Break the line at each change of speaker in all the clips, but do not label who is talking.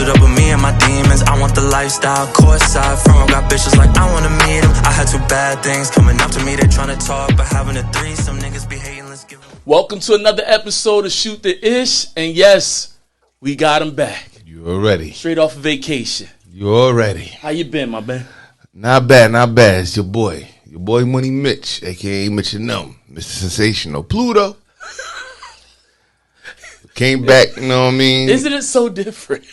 suit up with me and my demons. I want the lifestyle, courtside, front row got bitches like I wanna meet them. I had two bad things coming up to me, they tryna talk, but having a threesome, niggas be hating, let's give them.
Welcome to another episode of Shoot the Ish, and yes, we got him back.
You already.
Straight off of vacation.
You already.
How you been, my man?
Not bad, not bad. It's your boy Money Mitch, a.k.a. Mitch and Them, Mr. Sensational. Pluto. Came back, you know what I mean?
Isn't it so different?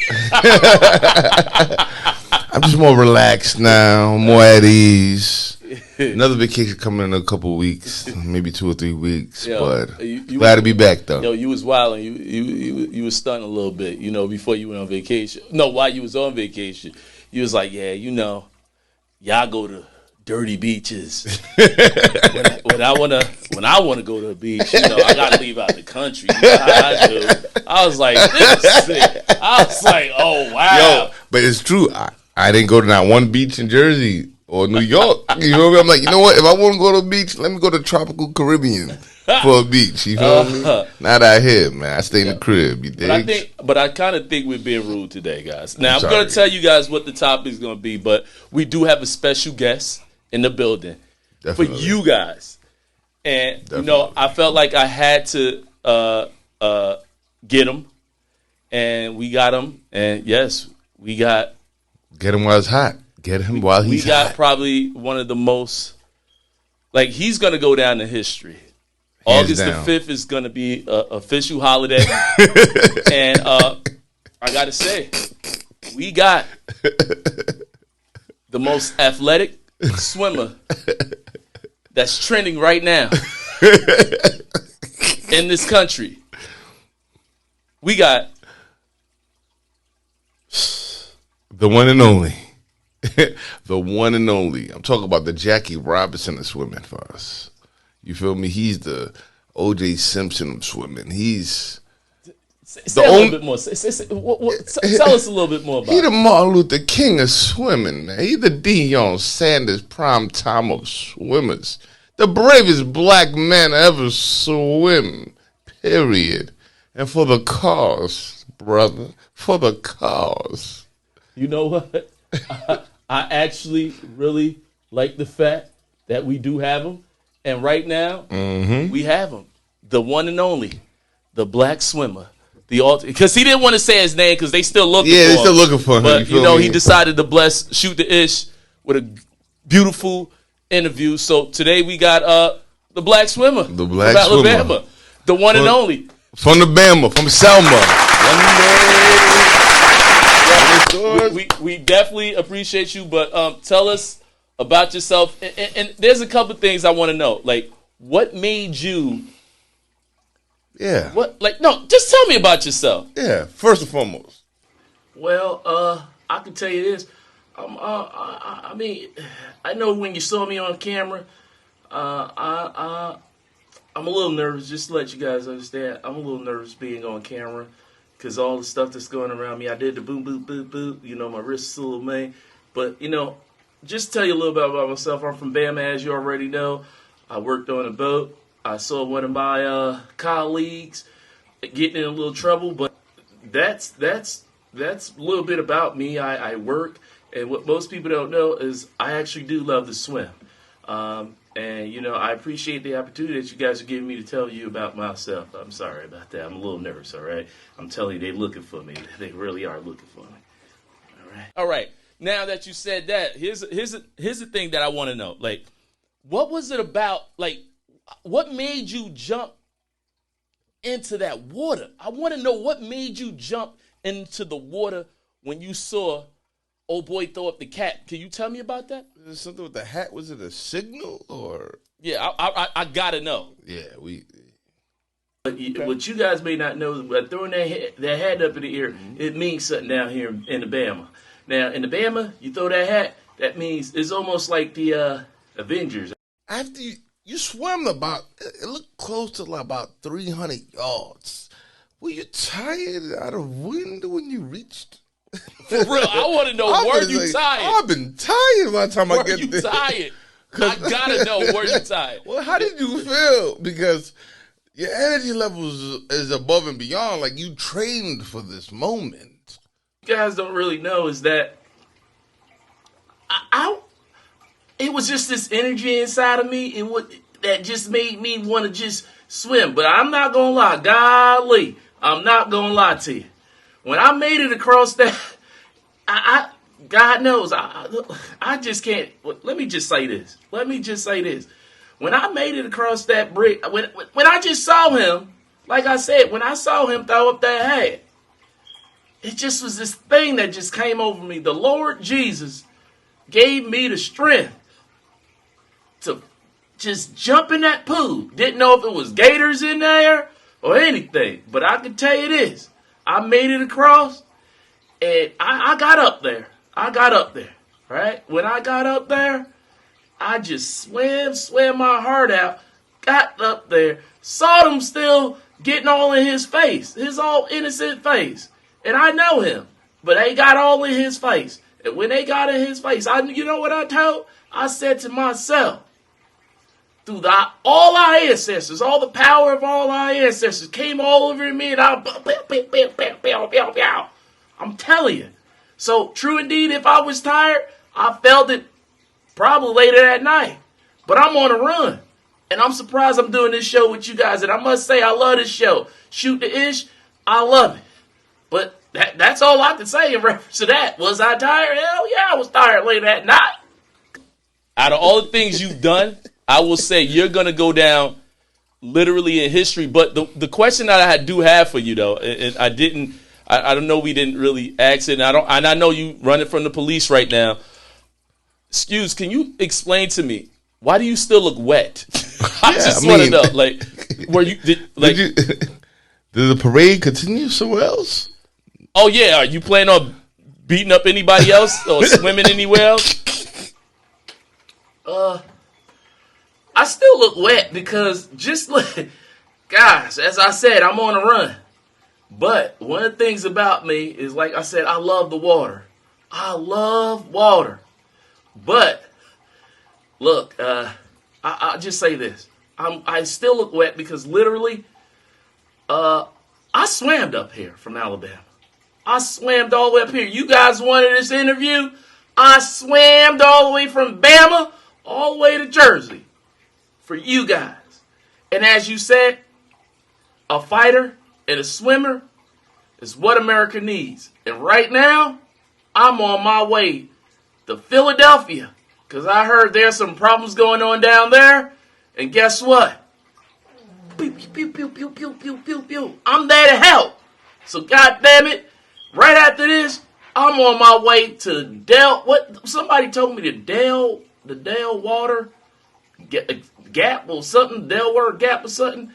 I'm just more relaxed now, more at ease. Another vacation coming in a couple of weeks, maybe 2 or 3 weeks, but glad to be back, though.
Yo, you was wilding. You was stunting a little bit, before you went on vacation. No, while you was on vacation, you was like, yeah, y'all go to dirty beaches. when I wanna go to a beach, I gotta leave out the country. You know how I do. I was like, this is sick. I was like, oh wow.
Yo, but it's true. I didn't go to not one beach in Jersey or New York. You know what I mean? I'm like, you know what? If I want to go to a beach, let me go to tropical Caribbean for a beach. You feel me? Not out here, man. I stay in the crib. You dig?
But I kind of think we're being rude today, guys. Now I'm gonna tell you guys what the topic is gonna be, but we do have a special guest in the building. Definitely. For you guys. And
Definitely.
I felt like I had to get him, and we got him. And yes, we got.
Get him while it's hot. Get him while he's hot.
We got probably one of the most, he's going to go down in history. August the 5th is going to be an official holiday. And I got to say, we got the most athletic swimmer that's trending right now in this country. We got
the one and only. The one and only. I'm talking about the Jackie Robinson of swimming for us. You feel me? He's the O.J. Simpson of swimming. He's
Say a little bit more. Tell us a little bit more about
He the
it.
Martin Luther King of swimming, man. He the Deion Sanders prime time of swimmers. The bravest black man ever swim, period. And for the cause, brother, for the cause.
You know what? I actually really like the fact that we do have him. And right now, we have him. The one and only, the black swimmer. Because he didn't want to say his name because they still looking for him.
Yeah, they still looking for him.
But, he decided to shoot the ish with a beautiful interview. So today we got the black swimmer.
The black
from
swimmer.
Alabama. The one and only.
From the Bama, from Selma.
We definitely appreciate you, but tell us about yourself. And there's a couple things I want to know. Like, what made you...
Yeah.
Just tell me about yourself.
Yeah, first and foremost.
Well, I can tell you this. I know when you saw me on camera, I'm a little nervous, just to let you guys understand. I'm a little nervous being on camera because all the stuff that's going around me. I did the boom, boom, boom, boom. My wrist is a little man. But, just to tell you a little bit about myself. I'm from Bama, as you already know. I worked on a boat. I saw one of my colleagues getting in a little trouble, but that's a little bit about me. I work, and what most people don't know is I actually do love to swim. And I appreciate the opportunity that you guys are giving me to tell you about myself. I'm sorry about that. I'm a little nervous, all right? I'm telling you, they're looking for me. They really are looking for me. All right. Now that you said that, here's the thing that I want to know. Like, what was it about, what made you jump into that water? I want to know what made you jump into the water when you saw old boy throw up the cat. Can you tell me about that?
Is there something with the hat? Was it a signal or?
Yeah, I gotta know.
Yeah,
What you guys may not know is by throwing that hat up in the air, it means something down here in the Bama. Now, in the Bama, you throw that hat, that means it's almost like the Avengers.
After you swam it looked close to about 300 yards. Were you tired out of wind when you reached?
For real, I want to know, were you tired?
I've been tired by the time I get there.
Were you tired? I gotta know, were you tired?
Well, how did you feel? Because your energy levels is above and beyond. Like, you trained for this moment.
guys don't really know is that it was just this energy inside of me. That just made me want to just swim. But I'm not gonna lie, golly, I'm not gonna lie to you. When I made it across that, God knows, I just can't. Let me just say this. When I made it across that bridge, when I just saw him, like I said, when I saw him throw up that hat, it just was this thing that just came over me. The Lord Jesus gave me the strength to just jump in that pool. Didn't know if it was gators in there or anything, but I can tell you this. I made it across, and I got up there. Right? When I got up there, I just swam my heart out, got up there, saw them still getting all in his face, his all innocent face. And I know him, but they got all in his face. And when they got in his face, you know what I told? I said to myself, through all our ancestors, all the power of all our ancestors came all over me, and I'm telling you. So, true indeed, if I was tired, I felt it probably later that night. But I'm on a run. And I'm surprised I'm doing this show with you guys. And I must say, I love this show. Shoot the Ish, I love it. But that's all I can say in reference to that. Was I tired? Hell yeah, I was tired later that night.
Out of all the things you've done, I will say you're going to go down literally in history. But the question that I do have for you, though, and I don't know, we didn't really ask it, and I know you running from the police right now. Excuse, can you explain to me, why do you still look wet? I just want to know, like, did
the parade continue somewhere else?
Oh yeah, are you planning on beating up anybody else or swimming anywhere else?
I still look wet because guys, as I said, I'm on a run. But one of the things about me is, like I said, I love the water. I love water. But look, I'll just say this. I still look wet because literally, I swam up here from Alabama. I swam all the way up here. You guys wanted this interview? I swam all the way from Bama all the way to Jersey for you guys. And as you said, a fighter and a swimmer is what America needs. And right now, I'm on my way to Philadelphia because I heard there's some problems going on down there. And guess what? Pew, pew, pew, pew, pew, pew, pew, pew. I'm there to help. So God damn it, right after this, I'm on my way to somebody told me the Dale Water Gap or something, Delaware Gap or something.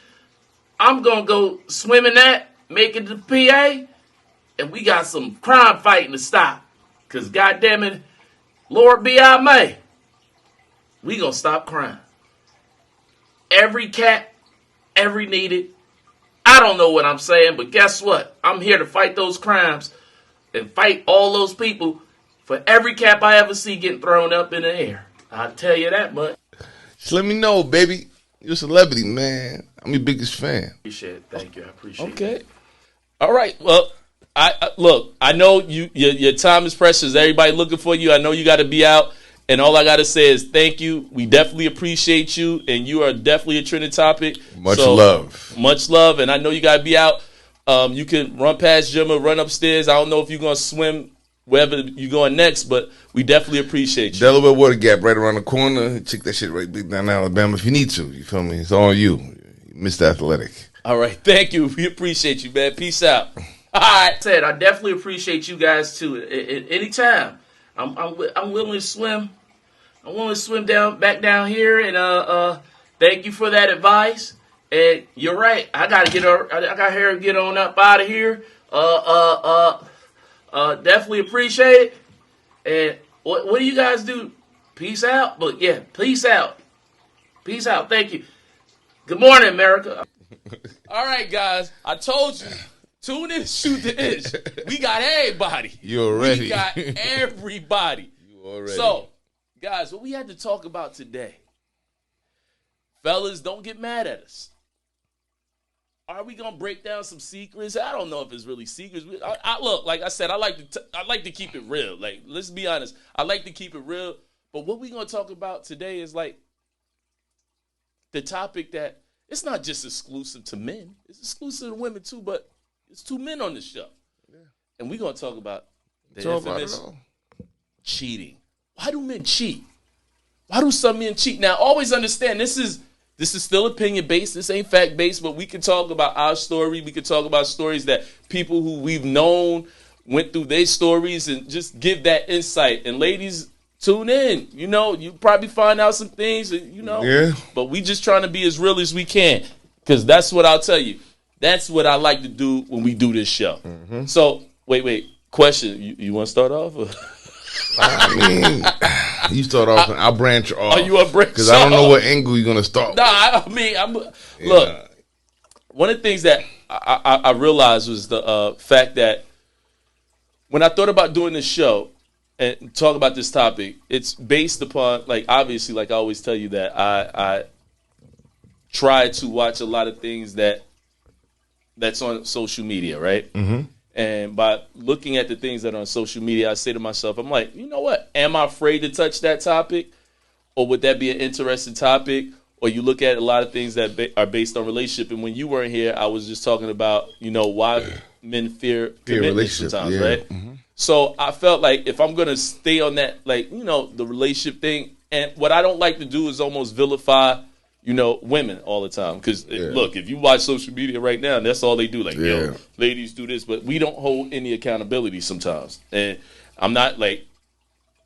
I'm going to go swim in that, make it to PA, and we got some crime fighting to stop. Because, goddamn it, Lord be our may, we going to stop crime. Every cat, every needed. I don't know what I'm saying, but guess what? I'm here to fight those crimes and fight all those people for every cap I ever see getting thrown up in the air. I'll tell you that much.
Just let me know, baby. You're a celebrity, man. I'm your biggest fan.
Appreciate it. Thank you. I appreciate it.
Okay. All right. Well, I know your time is precious. Everybody looking for you. I know you got to be out. And all I got to say is thank you. We definitely appreciate you. And you are definitely a trending topic.
Much love.
Much love. And I know you got to be out. You can run past Jim or run upstairs. I don't know if you're going to swim wherever you're going next, but we definitely appreciate you.
Delaware Water Gap right around the corner. Check that shit right big down in Alabama if you need to. You feel me? It's on you. Mr. Athletic.
All right. Thank you. We appreciate you, man. Peace out. All right.
I definitely appreciate you guys too. At any time, I'm willing to swim. I'm willing to swim back down here, and thank you for that advice. And you're right. I gotta get on up out of here. Definitely appreciate it. And what do you guys do? Peace out. But yeah, peace out. Peace out. Thank you. Good morning, America.
All right, guys. I told you. Tune in, shoot the ish. We got everybody.
You already.
We got everybody.
You already.
So, guys, what we had to talk about today. Fellas, don't get mad at us. are we gonna break down some secrets? I don't know if it's really secrets. I look, like I said, I like to keep it real. Like, let's be honest, I like to keep it real. But what we gonna talk about today is like the topic that it's not just exclusive to men; it's exclusive to women too. But it's 2 men on the show, and we gonna talk about the infamous cheating. Why do men cheat? Why do some men cheat? Now, always understand this is still opinion based. This ain't fact based, but we can talk about our story. We can talk about stories that people who we've known went through their stories and just give that insight. And ladies, tune in. You know, you probably find out some things,
Yeah.
But we just trying to be as real as we can, because that's what I'll tell you. That's what I like to do when we do this show. Mm-hmm. So, wait. Question. You want to start off? Or?
I mean, you start off and I'll branch off.
Are you a branch?
Because I don't know what angle you're going to start with.
Look, one of the things that I realized was the fact that when I thought about doing this show and talk about this topic, it's based upon, like, obviously, like I always tell you that I try to watch a lot of things that's on social media, right? Mm-hmm. And by looking at the things that are on social media, I say to myself, I'm like, you know what? Am I afraid to touch that topic? Or would that be an interesting topic? Or you look at a lot of things that are based on relationship. And when you weren't here, I was just talking about, why men fear commitment sometimes, right? Mm-hmm. So I felt like if I'm going to stay on that, like, the relationship thing, and what I don't like to do is almost vilify women all the time. Because, look, if you watch social media right now, that's all they do. Like, ladies do this. But we don't hold any accountability sometimes. And I'm not, like,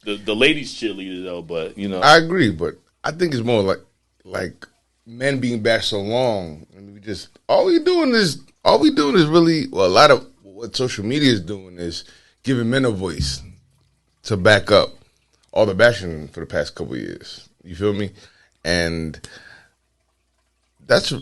the ladies cheerleader, though. But,
I agree. But I think it's more like men being back so long. And all we doing is really, well, a lot of what social media is doing is giving men a voice to back up all the bashing for the past couple of years. You feel me? And that's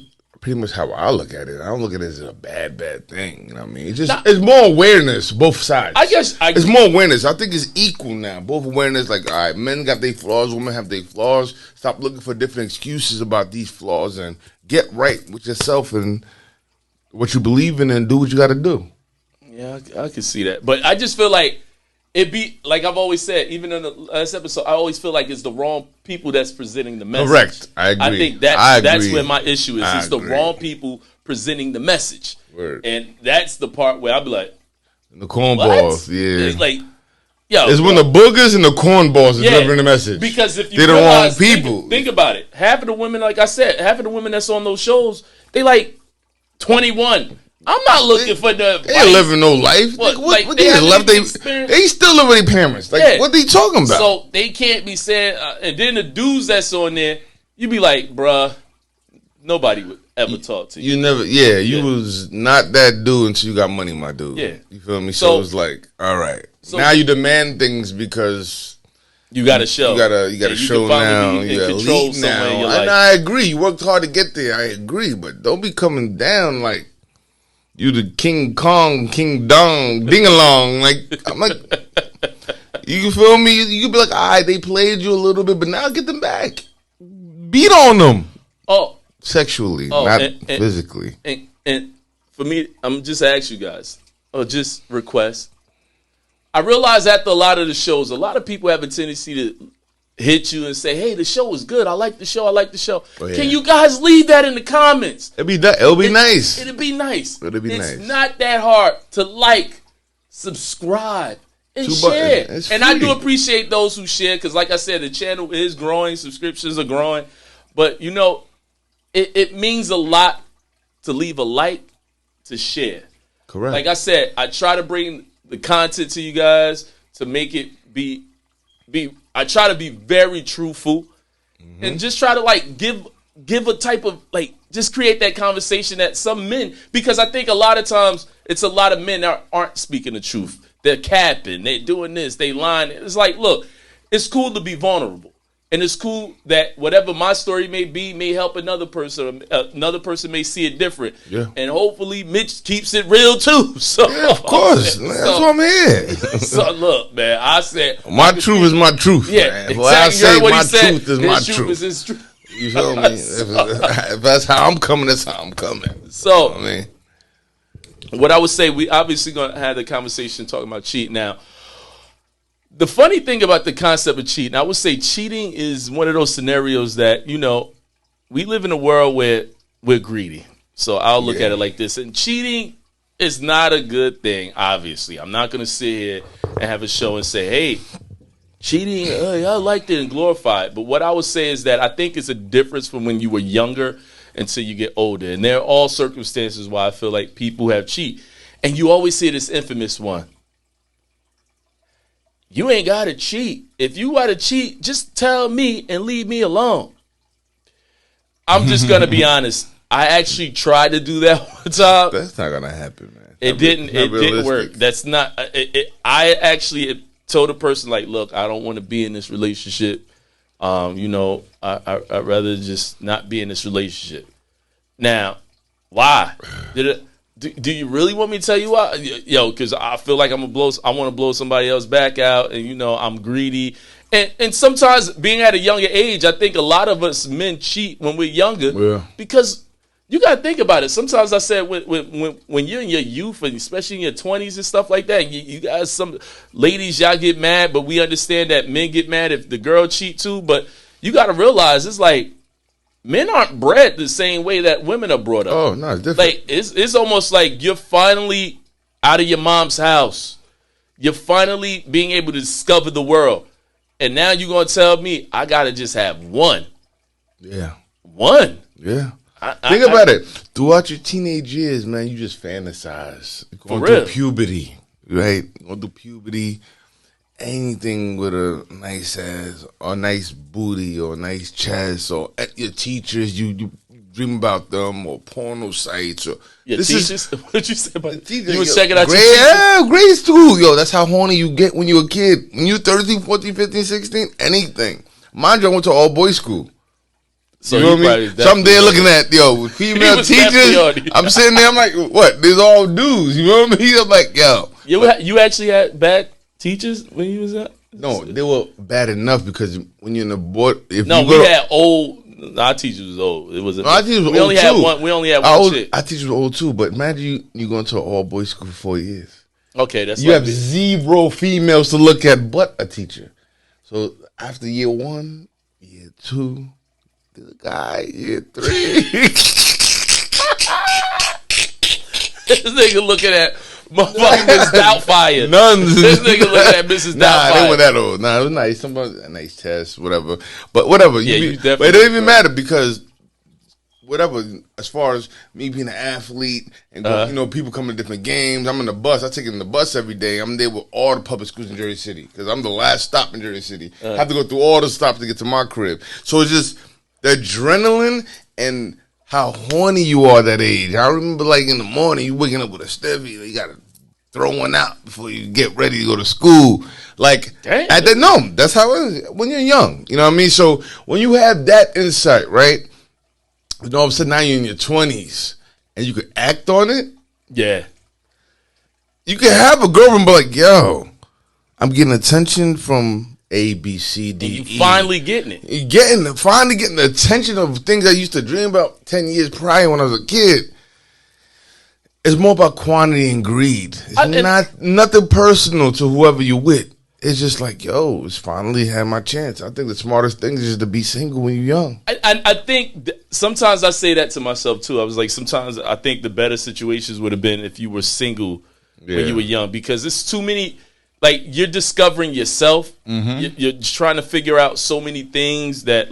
pretty much how I look at it. I don't look at it as a bad thing. You know what I mean? It's more awareness, both sides.
I guess
it's more awareness. I think it's equal now. Both awareness, like, all right, men got their flaws, women have their flaws. Stop looking for different excuses about these flaws and get right with yourself and what you believe in and do what you got to do.
Yeah, I can see that. But I just feel like it be, like I've always said, even in the last episode, I always feel like it's the wrong people that's presenting the message.
Correct. I agree.
I think that's where my issue is. It's the wrong people presenting the message.
Word.
And that's the part where I'll be like,
the cornballs, yeah.
It's like, yo.
It's when the boogers and the cornballs are delivering the message.
Because if you
they're the wrong people.
Think about it. Half of the women, like I said, half of the women that's on those shows, they like 21. I'm not looking for the.
They ain't living no life. What they left? They still live with their parents. Like, what they talking about?
So they can't be saying. And then the dudes that's on there, you be like, bruh, nobody would ever talk to you.
You never. Yeah, you was not that dude until you got money, my dude.
Yeah,
you feel me? So it's like, all right, now you demand things because
you got a show.
You got a show now. You got elite now. And I agree. You worked hard to get there. I agree, but don't be coming down like you the King Kong, King Dong, ding along. Like, I'm like, you feel me? You could be like, all right, they played you a little bit, but now get them back. Beat on them.
Oh,
sexually, not physically.
And for me, I'm just ask you guys, or just request. I realize after a lot of the shows, a lot of people have a tendency to hit you and say, "Hey, the show was good. I like the show. I like the show." Oh, yeah. Can you guys leave that in the comments?
It'll be nice. It'll be nice.
It's not that hard to like, subscribe, and share. And I do appreciate those who share because, like I said, the channel is growing. Subscriptions are growing. But, it means a lot to leave a like, to share.
Correct.
Like I said, I try to bring the content to you guys to make it be I try to be very truthful and just try to give a type of just create that conversation that some men, because I think a lot of times it's a lot of men that aren't speaking the truth. They're capping, they're doing this, they lying. It's like, look, it's cool to be vulnerable. And it's cool that whatever my story may be may help another person. Another person may see it different. Yeah. And hopefully Mitch keeps it real too. So,
yeah, of course. That's why I'm here.
So look, man, I said
my truth is my truth.
Yeah,
man. Exactly. Well, I say my truth is my truth.
Is his truth.
You feel me? If that's how I'm coming, that's how I'm coming.
So,
I mean,
what I would say, we obviously going to have the conversation talking about cheating. Now, the funny thing about the concept of cheating, I would say cheating is one of those scenarios that, we live in a world where we're greedy. So I'll look at it like this. And cheating is not a good thing, obviously. I'm not going to sit here and have a show and say, hey, cheating, I liked it and glorify it. But what I would say is that I think it's a difference from when you were younger until you get older. And there are all circumstances why I feel like people have cheat. And you always see this infamous one. You ain't got to cheat. If you got to cheat, just tell me and leave me alone. I'm just going to be honest. I actually tried to do that one time.
that's not gonna happen, man.
It didn't work. That's not. I actually told the person, like, look, I don't want to be in this relationship. I'd rather just not be in this relationship. Now, why? Do you really want me to tell you why? Yo, because I feel like I want to blow somebody else back out, and I'm greedy. And sometimes being at a younger age, I think a lot of us men cheat when we're younger because you got to think about it. Sometimes I said when you're in your youth, and especially in your 20s and stuff like that, you guys, some ladies, y'all get mad, but we understand that men get mad if the girl cheat too. But you got to realize it's like men aren't bred the same way that women are brought up.
Oh, no, it's different.
Like it's almost like you're finally out of your mom's house. You're finally being able to discover the world. And now you're going to tell me I got to just have one.
Yeah.
One.
Yeah. Think about it. Throughout your teenage years, man, you just fantasize. Going through puberty, right? Going through puberty, anything with a nice ass or a nice booty or a nice chest, or at your teachers, you dream about them, or porno sites. Or
your teachers? What did you say about the teachers? You was checking out
your teachers? Yeah, grade school. Yo, that's how horny you get when you're a kid. When you're 13, 14, 15, 16, anything. Mind you, I went to all-boys school. So you know what I mean? So I'm there looking at, female teachers. I'm sitting there, I'm like, what? These all dudes. You know what I mean? I'm like, yo.
You actually had bad teachers when you was at?
No, they were bad enough because when you're in the board.
Had old. Our teachers was old. It wasn't.
Our teachers was
we
old
only
too.
Had one. We only had one chick.
Our teachers were old too, but imagine you going to an all-boys school for 4 years.
Okay, that's
you have zero females to look at but a teacher. So after year 1, year 2, the guy, year 3.
This nigga looking at motherfucking Mrs. Doubtfire.
Nuns.
This nigga looking at Mrs. Doubtfire.
Nah, they weren't that old. Nah, it was nice. A nice test, whatever. But whatever.
Yeah,
but it don't even matter because whatever. As far as me being an athlete and people coming to different games, I'm in the bus. I take it in the bus every day. I'm there with all the public schools in Jersey City because I'm the last stop in Jersey City. I have to go through all the stops to get to my crib. So it's just the adrenaline and how horny you are that age. I remember like in the morning, you waking up with a stevie. You got to throw one out before you get ready to go to school. Like, that's how it is when you're young. You know what I mean? So when you have that insight, right? And all of a sudden now you're in your 20s and you could act on it.
Yeah.
You can have a girlfriend, but like, yo, I'm getting attention from A, B, C, D,
and you finally getting it.
You're finally getting the attention of things I used to dream about 10 years prior when I was a kid. It's more about quantity and greed. It's nothing personal to whoever you're with. It's just like, yo, it's finally had my chance. I think the smartest thing is just to be single when you're young.
I think sometimes I say that to myself too. I was like, sometimes I think the better situations would have been if you were single when you were young, because it's too many. Like, you're discovering yourself. Mm-hmm. You're trying to figure out so many things that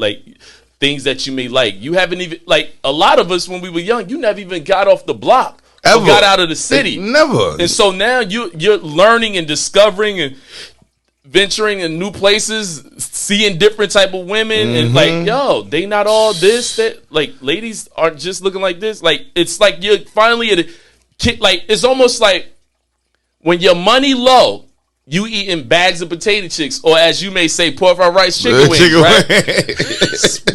you may like. You haven't even, like, a lot of us when we were young, you never even got off the block. Ever. Or got out of the city.
Never.
And so now you're learning and discovering and venturing in new places, seeing different type of women, and like, yo, they not all this, that, like, ladies aren't just looking like this. Like, it's like you're finally at a kid. Like, it's almost like when your money low, you eating bags of potato chips, or as you may say, pork fried rice chicken wings, right?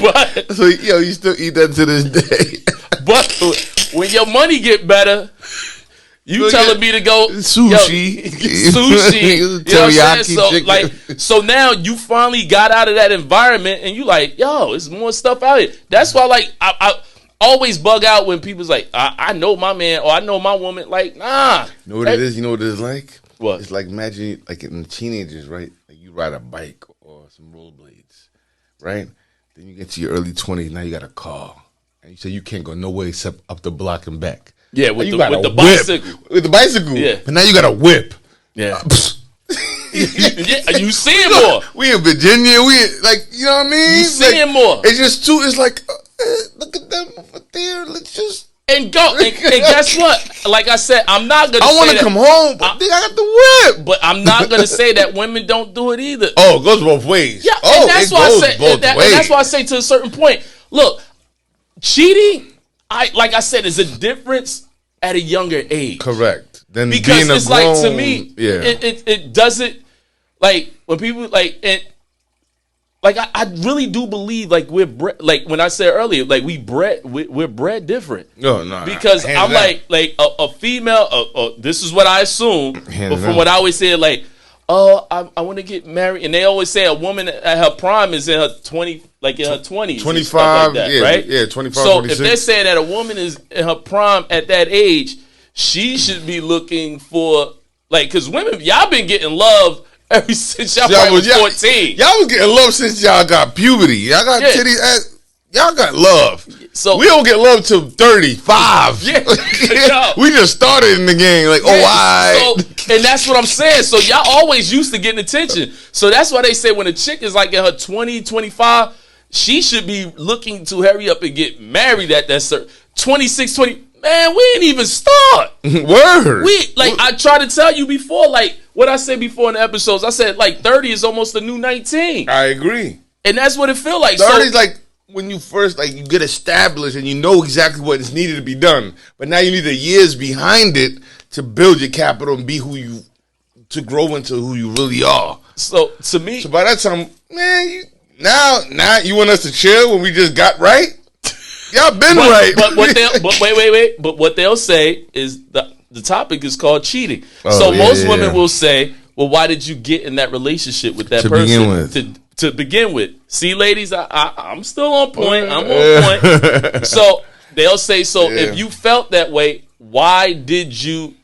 But
so, yo, you still eat that to this day.
But when your money get better, You telling me to go
sushi,
sushi? You know what I'm saying? So
chicken.
like, so now you finally got out of that environment, and you like, yo, there's more stuff out here. That's why, like, I always bug out when people's like, I know my man or I know my woman. Like, nah.
You know what it is? You know what it is like?
What?
It's like, imagine, like, in the teenagers, right? Like, you ride a bike or some rollerblades, right? Then you get to your early 20s. Now you got a car, and you say you can't go nowhere except up the block and back.
Yeah,
with
the bicycle.
With the bicycle.
Yeah.
But now you got a whip.
Yeah. Yeah, you seeing more.
We in Virginia. We like, you know what I mean?
You seeing more.
It's just too. It's like, look at them over there. Let's just
and go. And guess what? Like I said, I'm not gonna.
I want to come home, but I got the whip.
But I'm not gonna say that women don't do it either.
Oh, it goes both ways.
Yeah,
oh,
and that's
it
why
goes
I say.
both ways.
And that's why I say to a certain point. Look, cheating. Like I said, is a difference at a younger age.
Correct. Then
Because
being
it's
grown,
like, to me,
yeah.
it doesn't, like, when people like it. Like I really do believe, like, we're like when I said earlier, like we're bred different.
No,
because I'm like a female. This is what I assume, but from what I always say, like, I want to get married, and they always say a woman at her prime is in her 20, like in her 20s,
25,
like that,
yeah,
right?
Yeah, 25.
So
26.
if they're saying that a woman is in her prime at that age, she should be looking for, like, because women, y'all been getting love ever since y'all was 14.
Y'all was getting love since y'all got puberty. Y'all got titties. Y'all got love.
So
we don't get love till 35.
Yeah,
we just started in the game. Like, why?
So, and that's what I'm saying. So y'all always used to getting attention. So that's why they say when a chick is like in her 20, 25, she should be looking to hurry up and get married at that certain 26, 20. Man, we ain't even start.
Word.
I tried to tell you before, like what I said before in the episodes. I said like 30 is almost the new 19.
I agree.
And that's what it feel like.
30 is like when you first, like, you get established and you know exactly what is needed to be done. But now you need the years behind it to build your capital and be to grow into who you really are.
So to me,
so by that time, man, now you want us to chill when we just got right? Y'all been right.
But wait. But what they'll say is the topic is called cheating. Most women will say, well, why did you get in that relationship with that person? To begin with. See, ladies, I'm still on point. I'm on point. So they'll say, if you felt that way, why did you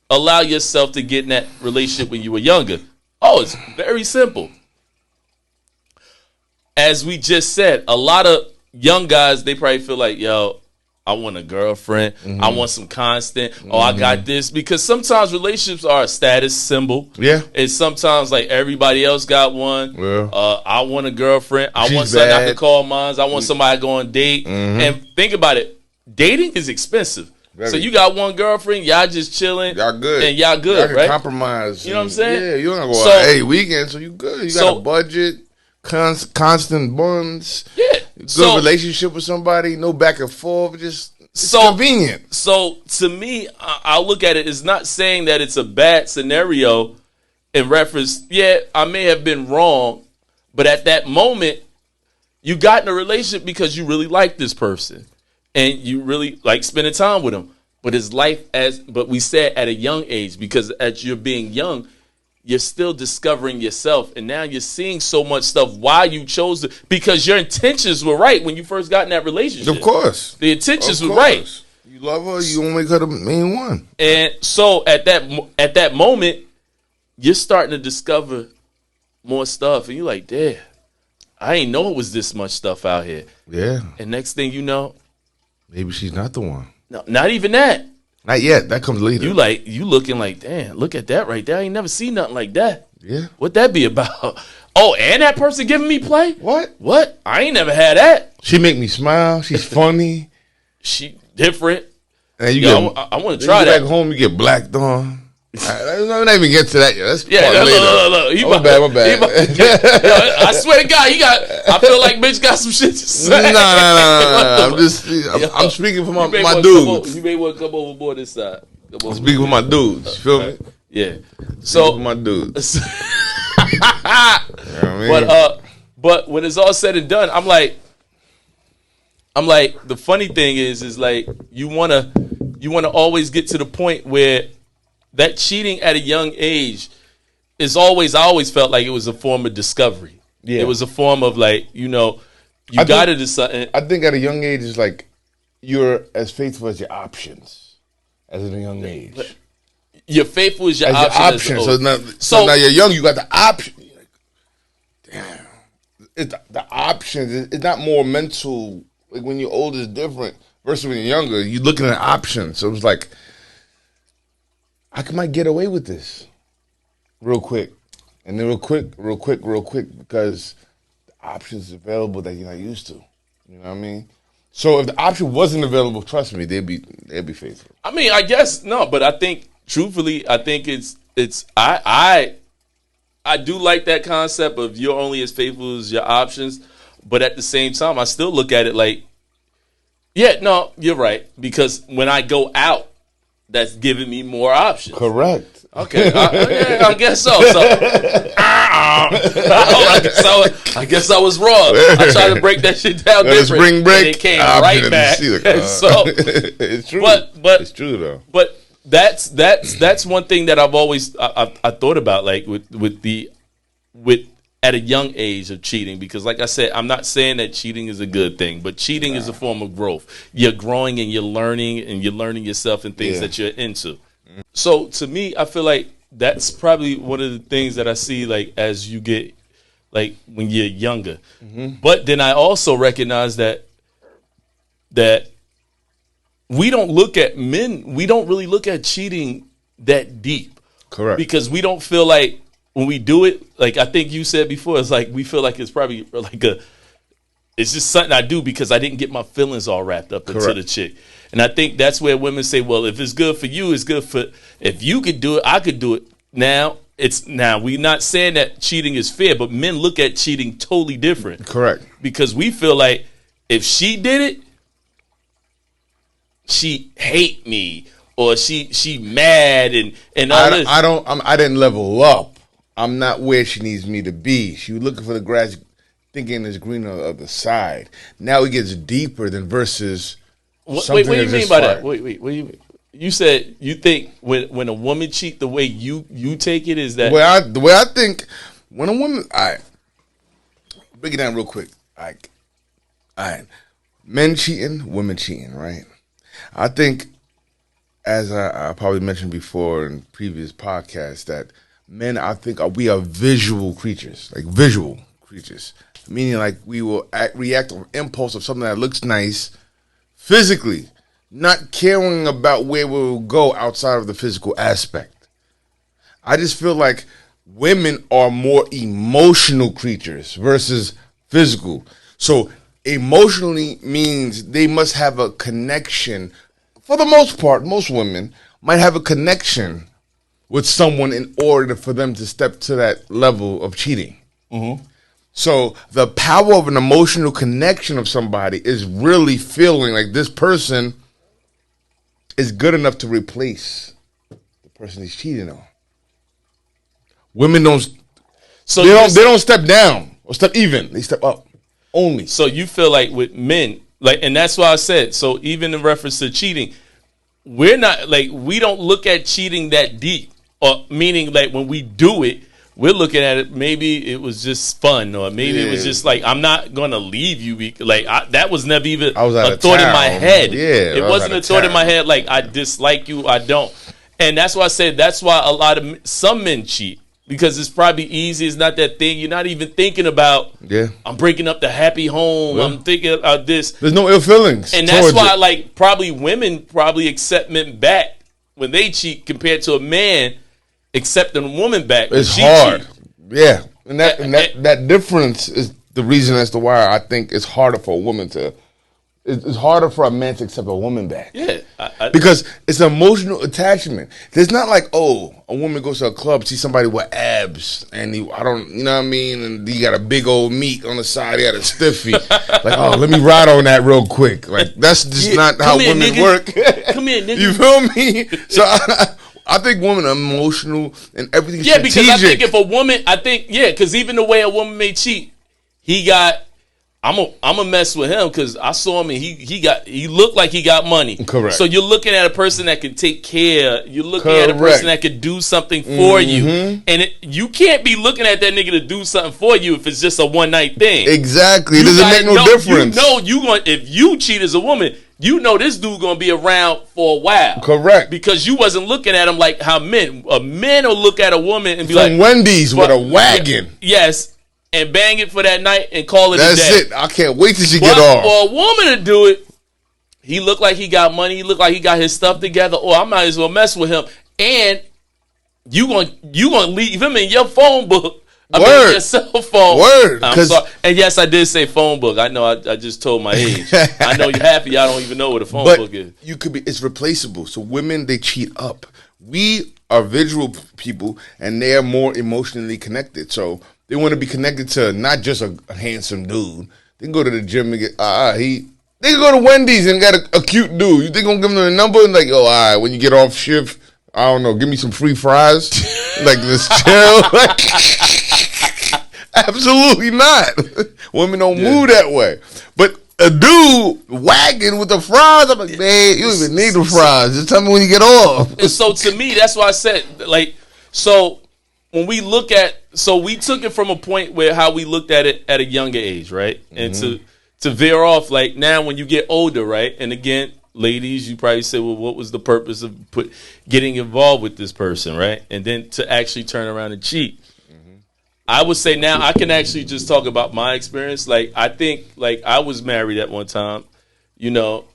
allow yourself to get in that relationship when you were younger? Oh, it's very simple. As we just said, a lot of young guys, they probably feel like, yo, I want a girlfriend. Mm-hmm. I want some constant. Oh, I got this. Because sometimes relationships are a status symbol.
Yeah.
And sometimes, like, everybody else got one.
Yeah.
I want a girlfriend. I want somebody I can call mine. I want somebody to go on a date. Mm-hmm. And think about it. Dating is expensive. Very. So you got one girlfriend. Y'all just chilling.
Y'all good.
And y'all good,
y'all can
right?
compromise.
You know what I'm saying?
Yeah. You don't go out weekend, so you good. You got a budget. Constant bonds.
Yeah.
Good relationship with somebody, no back and forth, it's convenient.
So to me, I'll look at it as not saying that it's a bad scenario in reference, I may have been wrong, but at that moment, you got in a relationship because you really like this person and you really like spending time with them. But it's life but we said at a young age, because as you're being young, you're still discovering yourself, and now you're seeing so much stuff. Why you chose it? Because your intentions were right when you first got in that relationship.
Of course,
the intentions were right.
You love her. You want to make her the main one.
And so at that moment, you're starting to discover more stuff, and you're like, "Damn, I ain't know it was this much stuff out here."
Yeah.
And next thing you know,
maybe she's not the one.
No, not even that.
Not yet. That comes later.
You looking like, damn, look at that right there. I ain't never seen nothing like that.
Yeah.
What that be about? Oh, and that person giving me play?
What?
I ain't never had that.
She make me smile. She's funny.
She different.
And
I want to try that.
Back home, you get blacked on. I'm not even get to that yet. That's
look.
My bad.
I swear to God, I feel like bitch got some shit to say.
No. I'm speaking for my dudes.
You may want to come overboard this side.
I'm speaking for my dudes. You feel me?
Yeah.
So for my dudes. You know what
I mean? But when it's all said and done, I'm like, the funny thing is like you want to you want to always get to the point where that cheating at a young age is always. I always felt like it was a form of discovery.
Yeah.
It was a form of like, you got to decide.
I think at a young age, it's like you're as faithful as your options as at a young age.
You're faithful as your
As
option.
your option. So now you're young, you got the option. You're like, damn. The options, it's not more mental. Like when you're older, it's different. Versus when you're younger, you're looking at options. So it was like, I might get away with this real quick. And then real quick, because the options available that you're not used to. You know what I mean? So if the option wasn't available, trust me, they'd be faithful.
I mean, I guess no, but I think truthfully, I think I do like that concept of you're only as faithful as your options, but at the same time, I still look at it like, yeah, no, you're right, because when I go out, that's giving me more options.
Correct.
Okay, I guess so. I guess I was wrong. I tried to break that shit down different.
Spring break,
and it came right back. So,
it's true.
But
it's true though.
But that's one thing that I've always I thought about, like with at a young age of cheating, because like I said, I'm not saying that cheating is a good thing, but cheating is a form of growth. You're growing and you're learning yourself and things that you're into. So to me, I feel like that's probably one of the things that I see, like as you get, like when you're younger. But then I also recognize that we don't look at men. We don't really look at cheating that deep.
Correct.
Because we don't feel like when we do it, like I think you said before, it's like we feel like it's probably like it's just something I do because I didn't get my feelings all wrapped up into the chick. And I think that's where women say, well, if it's good for you, it's good for, if you could do it, I could do it. Now we're not saying that cheating is fair, but men look at cheating totally different.
Correct.
Because we feel like if she did it, she hate me, or she mad and all this.
I didn't level up. I'm not where she needs me to be. She was looking for the grass, thinking it's greener on the other side. Now it gets deeper than versus.
What do you mean by that? Wait. What do you mean? You said you think when a woman cheat, the way you take it is that
the way I think when a woman, break it down real quick. All right, men cheating, women cheating, right? I think, as I probably mentioned before in previous podcasts, that men, I think, we are visual creatures, meaning like we will react on impulse of something that looks nice physically, not caring about where we will go outside of the physical aspect. I just feel like women are more emotional creatures versus physical. So emotionally means they must have a connection. For the most part, most women might have a connection with someone in order for them to step to that level of cheating. Mm-hmm. So the power of an emotional connection of somebody is really feeling like this person is good enough to replace the person he's cheating on. Women don't. So they don't step down or step even. They step up only.
So you feel like with men, like, and that's why I said. So even in reference to cheating, we're not like, we don't look at cheating that deep, or meaning like when we do it, we're looking at it, maybe it was just fun, or maybe it was just like, I'm not going to leave you. That was never even a thought in my head.
Yeah,
it wasn't a thought in my head like, I dislike you, I don't. And that's why I said, that's why some men cheat. Because it's probably easy. It's not that thing. You're not even thinking about, I'm breaking up the happy home. I'm thinking about this.
There's no ill feelings.
And that's why, like, probably women accept men back when they cheat compared to a man accepting a woman back.
It's hard. Cheat. Yeah. And that difference is the reason as to why I think it's harder for a woman to, it's harder for a man to accept a woman back.
Yeah.
Because it's an emotional attachment. It's not like, a woman goes to a club, see somebody with abs, and you know what I mean? And he got a big old meat on the side, he got a stiffy. Like, let me ride on that real quick. Like, that's just not how women work. Come here, nigga. You feel me? So I think women are emotional and everything is strategic.
Because I think if a woman, because even the way a woman may cheat, he got, I'm a mess with him because I saw him and he looked like he got money.
Correct.
So you're looking at a person that can take care. You're looking at a person that can do something for you, and you can't be looking at that nigga to do something for you if it's just a one night thing.
Exactly. It doesn't make no difference.
If you cheat as a woman, you know this dude gonna be around for a while.
Correct.
Because you wasn't looking at him like how men will look at a woman and be
From
like
Wendy's with a wagon.
Yes. And bang it for that night and call it a day.
That's it. I can't wait till she get off.
For a woman to do it, he looked like he got money. He looked like he got his stuff together. Or I might as well mess with him. And you gonna leave him in your phone book. Your cell phone.
Word.
I'm sorry. And yes, I did say phone book. I know. I just told my age. I know you're happy. Y'all don't even know what a phone book is.
It's replaceable. So women, they cheat up. We are visual people, and they are more emotionally connected. So they want to be connected to not just a handsome dude. They can go to the gym and get they can go to Wendy's and get a cute dude. You think gonna give them a number and like, all right, when you get off shift, I don't know, give me some free fries, like this chill. Absolutely not. Women don't move that way. But a dude wagging with the fries, I'm like, man, you don't even need the fries. Just tell me when you get off.
And so to me, that's why I said, like, so when we look at, so we took it from a point where how we looked at it at a younger age, right? And to veer off, like now when you get older, right? And again, ladies, you probably say, well, what was the purpose of getting involved with this person, right? And then to actually turn around and cheat. I would say now I can actually just talk about my experience. Like, I think, like, I was married at one time. You know,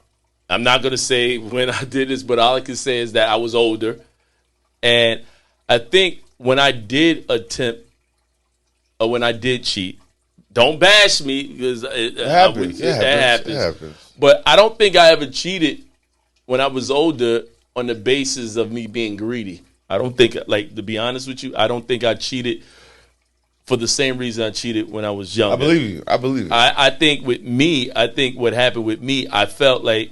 I'm not going to say when I did this, but all I can say is that I was older. And I think when I did attempt or when I did cheat, don't bash me because it happens. That happens. But I don't think I ever cheated when I was older on the basis of me being greedy. I don't think, like, to be honest with you, I don't think I cheated for the same reason I cheated when I was young.
I believe you.
I think with me, I think what happened with me, I felt like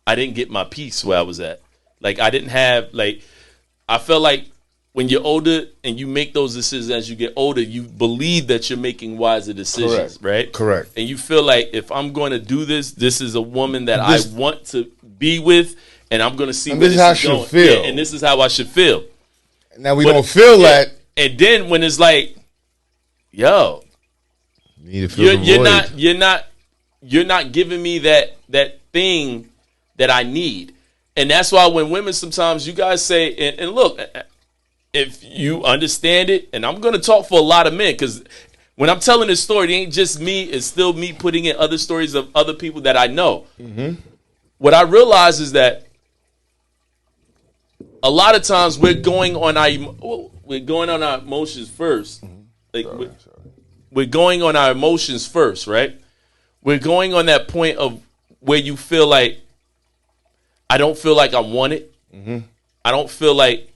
I didn't get my peace where I was at. Like, I didn't have, like, I felt like when you're older and you make those decisions as you get older, you believe that you're making wiser decisions, right?
Correct.
And you feel like if I'm going to do this, this is a woman that I want to be with, and I'm going to see where this is going. This is how I should feel. Yeah, and this is how I should feel.
Now we don't feel that.
And then when it's like, yo, you're not giving me that thing that I need. And that's why when women sometimes you guys say, and look, if you understand it, and I'm going to talk for a lot of men, because when I'm telling this story, it ain't just me, it's still me putting in other stories of other people that I know. Mm-hmm. What I realize is that a lot of times we're going on our emotions first. Like, we're going on our emotions first, right? We're going on that point of where you feel like, I don't feel like I want it. Mm-hmm. I don't feel like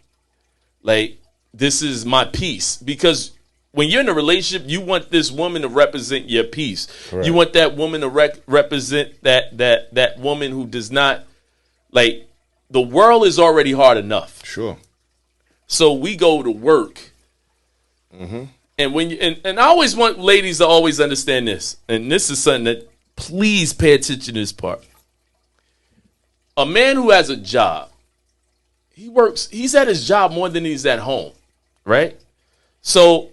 this is my peace. Because when you're in a relationship, you want this woman to represent your peace. Correct. You want that woman to represent that woman who does not, like, the world is already hard enough.
Sure.
So we go to work. Mm-hmm. And when and I always want ladies to always understand this, and this is something that please pay attention to this part. A man who has a job, he's at his job more than he's at home, right? So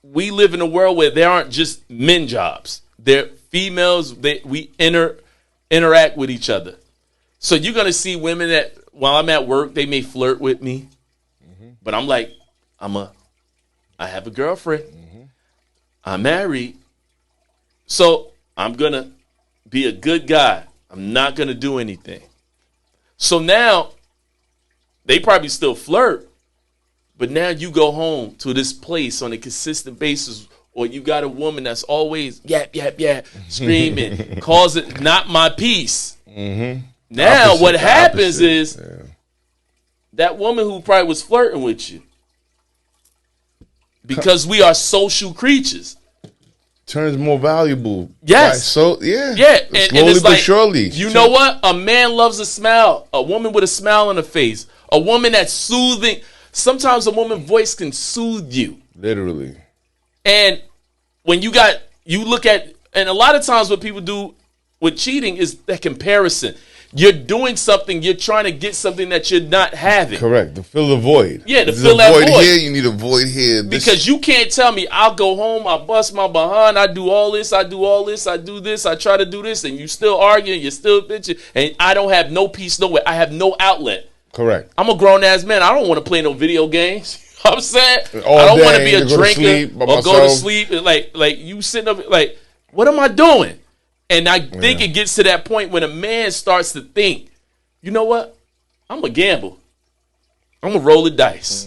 we live in a world where there aren't just men jobs. They're females, we interact with each other. So you're gonna see women that while I'm at work, they may flirt with me, but I'm like, I have a girlfriend. Mm-hmm. I'm married. So I'm going to be a good guy. I'm not going to do anything. So now they probably still flirt, but now you go home to this place on a consistent basis, or you got a woman that's always yap, screaming, calls it not my peace. Mm-hmm. Now what happens is that woman who probably was flirting with you, because we are social creatures,
turns more valuable.
Yes.
Right? So yeah.
And
slowly
it's
but
like,
surely.
You know what? A man loves a smile. A woman with a smile on her face. A woman that's soothing. Sometimes a woman's voice can soothe you.
Literally.
And when you got you look at, and a lot of times what people do with cheating is that comparison. You're doing something, you're trying to get something that you're not having.
Correct. To fill the void.
Yeah, to
There's
fill
a
that void.
Here, you need a void here.
Because you can't tell me I'll go home, I bust my behind, I do all this, I do all this, I do this, I try to do this, and you still arguing, you're still bitching, and I don't have no peace nowhere. I have no outlet.
Correct.
I'm a grown ass man. I don't want to play no video games. You know what I'm saying?
All
I don't want to
day,
be a
to go to
drinker
sleep by
or go to
myself.
sleep. And like you sitting up, like, what am I doing? And I think it gets to that point when a man starts to think, you know what? I'm going to gamble. I'm going to roll the dice.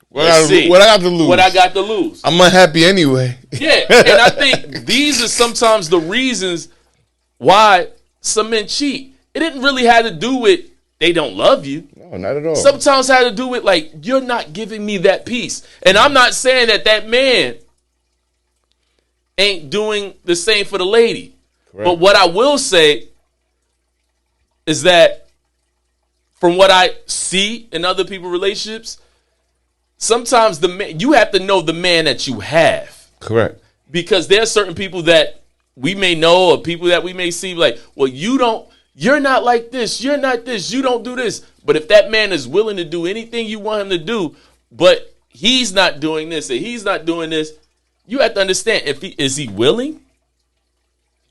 What I got to lose?
What I got to lose.
I'm unhappy anyway.
Yeah, and I think these are sometimes the reasons why some men cheat. It didn't really have to do with they don't love you.
No, not at all.
Sometimes it had to do with, like, you're not giving me that peace. And I'm not saying that man ain't doing the same for the lady. Correct. But what I will say is that from what I see in other people's relationships, sometimes you have to know the man that you have.
Correct.
Because there are certain people that we may know or people that we may see like, well, you're not like this, you're not this, you don't do this. But if that man is willing to do anything you want him to do, but he's not doing this and he's not doing this, you have to understand, is he willing?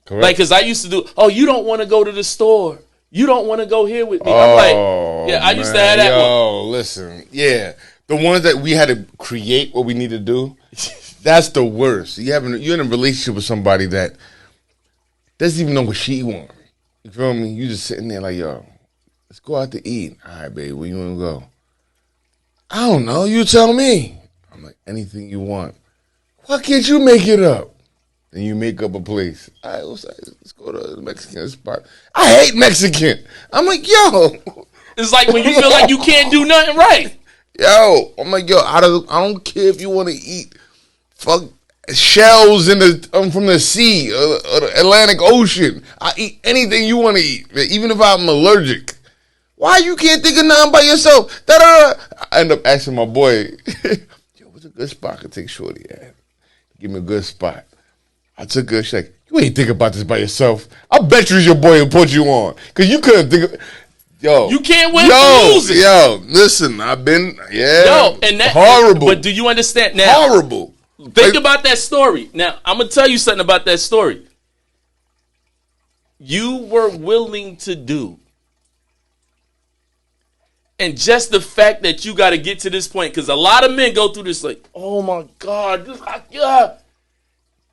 Correct.
Like, because I used to do, oh, you don't want to go to the store. You don't want to go here with me. I'm like, yeah, I used to have that one.
Oh, listen. Yeah. The ones that we had to create what we need to do, that's the worst. You're in a relationship with somebody that doesn't even know what she wants. You feel me? You just sitting there like, yo, let's go out to eat. All right, babe, where you want to go? I don't know. You tell me. I'm like, anything you want. Why can't you make it up? Then you make up a place. All right, let's go to the Mexican spot. I hate Mexican. I'm like, yo.
It's like when you feel like you can't do nothing right.
Yo, I'm like, yo, I don't care if you want to eat fuck shells from the sea or the Atlantic Ocean. I eat anything you want to eat, even if I'm allergic. Why you can't think of nothing by yourself? I end up asking my boy, yo, what's a good spot I could take Shorty at? Give me a good spot. I took her. She's like, you ain't think about this by yourself. I bet you your boy who put you on. Because you couldn't think of... Yo.
You can't win for losing.
Yo, listen, I've been... Yeah.
Yo, and that...
Horrible.
But do you understand now?
Horrible.
Think about that story. Now, I'm going to tell you something about that story. You were willing to do. And just the fact that you got to get to this point, because a lot of men go through this like, oh my God,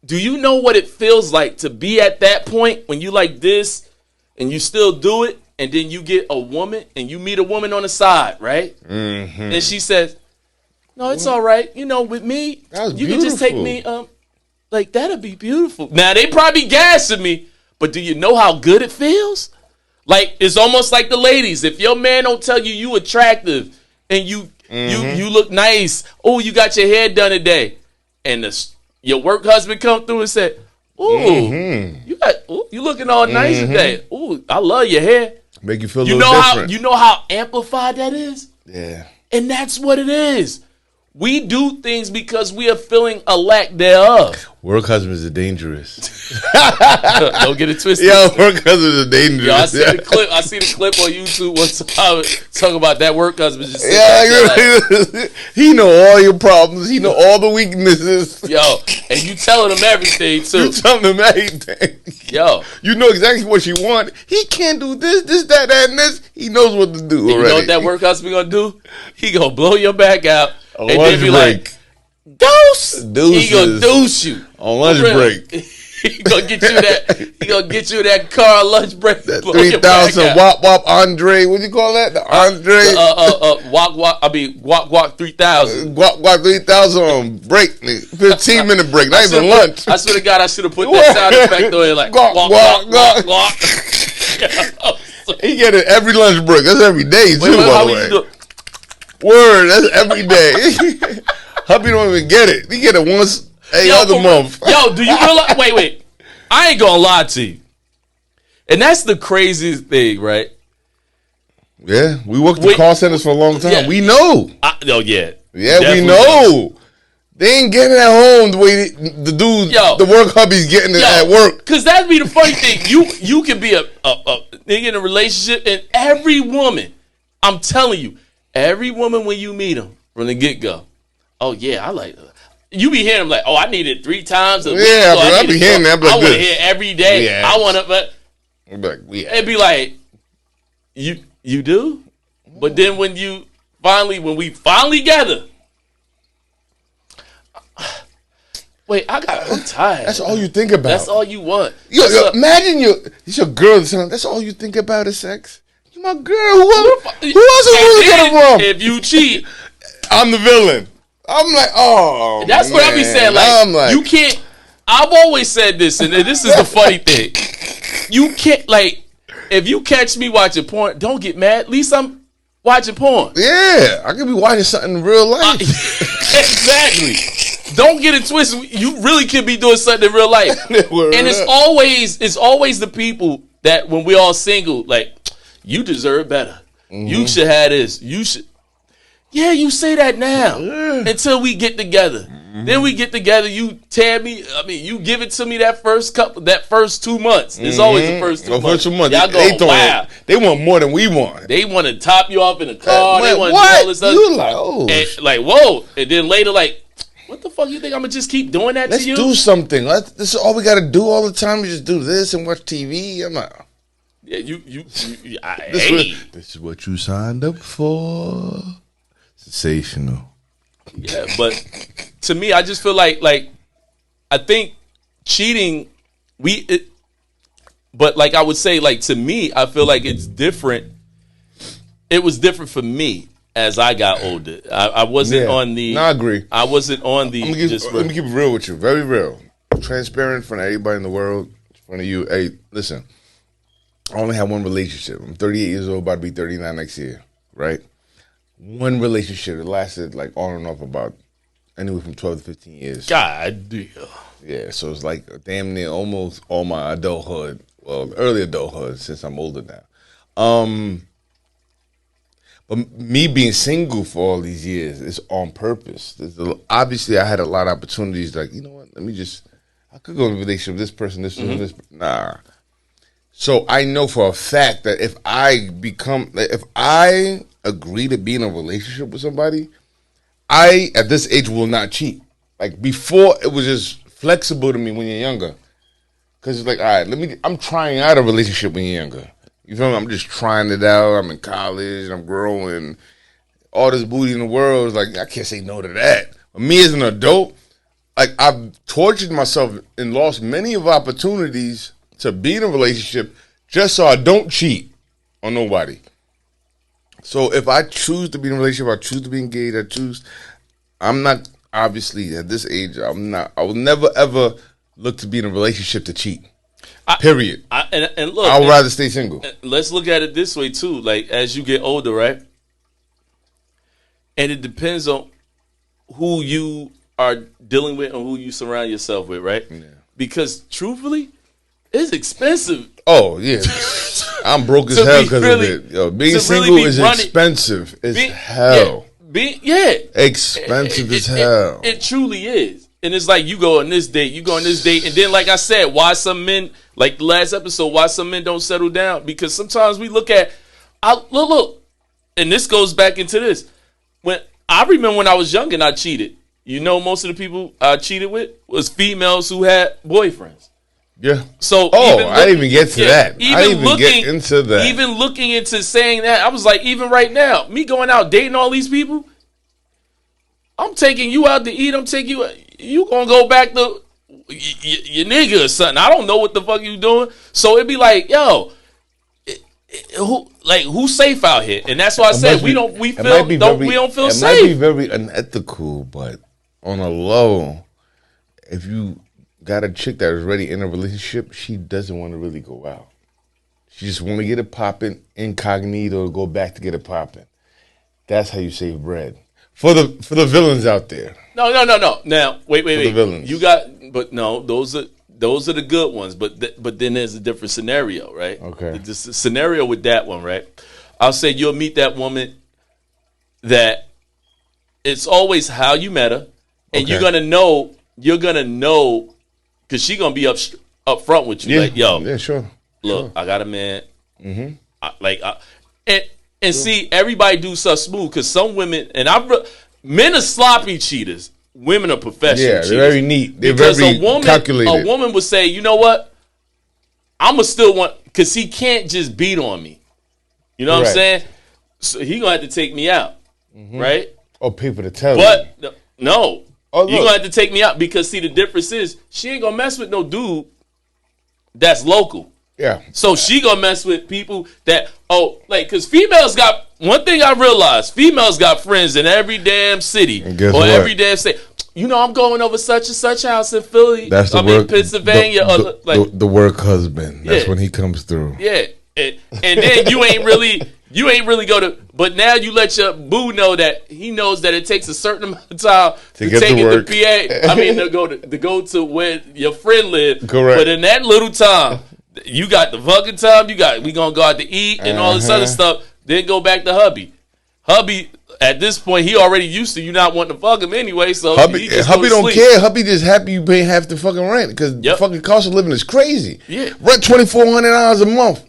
do you know what it feels like to be at that point when you like this and you still do it, and then you get a woman and you meet a woman on the side, right? Mm-hmm. And she says, no, it's all right. You know, with me, you can just take me, like, that'll be beautiful. Now, they probably gassing me, but do you know how good it feels? Like, it's almost like the ladies. If your man don't tell you attractive and you look nice, oh, you got your hair done today, and your work husband come through and said, ooh, you looking all nice today. Ooh, I love your hair.
Make you feel a little different.
You know how amplified that is?
Yeah.
And that's what it is. We do things because we are feeling a lack thereof.
Work husbands are dangerous.
Don't get it twisted.
Yo, work husbands are dangerous.
Yo, I see the clip on YouTube one time talking about that work husband. Just
he know all your problems. He know all the weaknesses.
Yo, and you telling him everything too.
You telling him everything.
Yo,
you know exactly what you want. He can't do this, that, and this. He knows what to do already.
You know what that work husband gonna do? He gonna blow your back out.
On
and
lunch
then be
break.
Like, deuce.
Deuces.
He gonna deuce you.
On lunch break.
He gonna get you that. He gonna get you that car lunch break.
That 3,000 wop Andre. What do you call that? The Andre.
Guac 3,000.
Guac 3,000 on break. 15-minute break. Not even lunch.
I swear to God, I should have put that sound effect on it. Like guac.
He get it every lunch break. That's every day too. By the way. Word, that's every day. Hubby don't even get it. He get it once other month.
Yo, do you realize? Wait. I ain't gonna lie to you. And that's the craziest thing, right?
Yeah, we worked the call centers for a long time.
Yeah.
We know.
Yeah,
we know. They ain't getting it at home the way the dude, the work hubby's getting it at work.
Cause that'd be the funny thing. You can be a nigga in a relationship, and every woman, I'm telling you, every woman when you meet them from the get go, oh yeah, I like her. You be hearing them like, oh, I need it 3 times a week.
Yeah, bro, I be hearing that.
I want to hear every day. Yeah. I want to, but it'd be like, you do, but then when we finally gather. Wait, I'm tired.
That's all you think about.
That's all you want.
Yo, imagine it's your girl. That's all you think about is sex. You my girl. Who else is really getting wrong?
If you cheat,
I'm the villain. I'm like, oh,
that's what I be saying. Like, you can't. I've always said this, and this is the funny thing. You can't, like, if you catch me watching porn, don't get mad. At least I'm watching porn.
Yeah, I could be watching something in real life.
Exactly. Don't get it twisted. You really could be doing something in real life. And it's always the people that when we're all single, like, you deserve better. Mm-hmm. You should have this. You should. Yeah, you say that now until we get together. Mm-hmm. Then we get together. You tear me. I mean, you give it to me that first 2 months. It's always the first 2 months. Y'all go, wow.
They want more than we want.
They want to top you off in a car. They want to do all this stuff.
You like, oh,
like, whoa. And then later, like, what the fuck you think I'm gonna just keep doing that
to
you?
Let's do something. This is all we gotta do all the time. We just do this and watch TV. I'm like,
yeah,
this is what you signed up for. Sensational.
Yeah, but to me, I just feel like I think cheating. But like I would say, like to me, I feel like it's different. It was different for me. As I got older, I wasn't on the.
No, I agree.
I wasn't on the.
Let me keep it real with you. Very real. Transparent in front of everybody in the world. In front of you. Hey, listen. I only had one relationship. I'm 38 years old, about to be 39 next year. Right? One relationship. It lasted like on and off about anywhere from 12 to 15 years.
God damn.
Yeah, so it's like damn near almost all my adulthood. Well, early adulthood since I'm older now. But me being single for all these years is on purpose. Obviously, I had a lot of opportunities. Like, you know what? I could go in a relationship with this person, this person, this. Nah. So I know for a fact that if I agree to be in a relationship with somebody, I at this age will not cheat. Like before, it was just flexible to me when you're younger, because it's like, all right, I'm trying out a relationship when you're younger. You feel me? I'm just trying it out. I'm in college. I'm growing. All this booty in the world is like, I can't say no to that. But me as an adult, like I've tortured myself and lost many of opportunities to be in a relationship just so I don't cheat on nobody. So if I choose to be in a relationship, I choose to be engaged, I'm not, obviously at this age, I will never ever look to be in a relationship to cheat. Period.
And look,
I would rather stay single.
Let's look at it this way too. Like as you get older, right? And it depends on who you are dealing with and who you surround yourself with, right? Yeah. Because truthfully, it's expensive.
Oh yeah, I'm broke as hell because of it. Yo, being single is expensive as hell. Expensive as hell.
It truly is. And it's like you go on this date, and then like I said, why some men, like the last episode, why some men don't settle down? Because sometimes we look, and this goes back into this. When I remember when I was young and I cheated, you know, most of the people I cheated with was females who had boyfriends.
Yeah.
So
I didn't even get to that. I didn't even get into that.
Even looking into saying that, I was like, even right now, me going out dating all these people, I'm taking you out to eat. I'm taking you. You gonna go back to your nigga or something? I don't know what the fuck you doing. So it'd be like, yo, who's safe out here? And that's why I said we don't feel safe.
It might be very unethical, but on a low, if you got a chick that is already in a relationship, she doesn't want to really go out. She just want to get it popping incognito, go back to get it popping. That's how you save bread. For the villains out there.
No. Now, wait.
The villains.
Those are the good ones. But then there's a different scenario, right?
Okay.
The scenario with that one, right? I'll say you'll meet that woman that it's always how you met her, and you're gonna know, because she gonna be up front with you, like, yo,
yeah, sure.
Look, I got a man. And see, everybody do stuff smooth because some women men are sloppy cheaters. Women are professional.
Yeah, they're very neat. They're
because
very calculated.
A woman would say, you know what? I'ma still want, because he can't just beat on me. You know what I'm saying? So he gonna have to take me out, right?
Or people to tell you.
But no, you gonna have to take me out because see, the difference is she ain't gonna mess with no dude that's local.
Yeah.
So she gonna mess with people that, because females got, one thing I realized, females got friends in every damn city or every damn state. You know, I'm going over such and such house in Philly.
That's the
in Pennsylvania.
The work husband. That's when he comes through.
Yeah. And then you ain't really go to, but now you let your boo know that he knows that it takes a certain amount of time to take it to PA. I mean, to go to where your friend lived.
Correct.
But in that little time, you got the fucking time. We gonna go out to eat and all this other stuff. Then go back to hubby. Hubby, at this point, he already used to you not wanting to fuck him anyway. So
hubby don't care. Hubby just happy you paying half the fucking rent because the fucking cost of living is crazy.
Yeah,
rent $2,400 a month.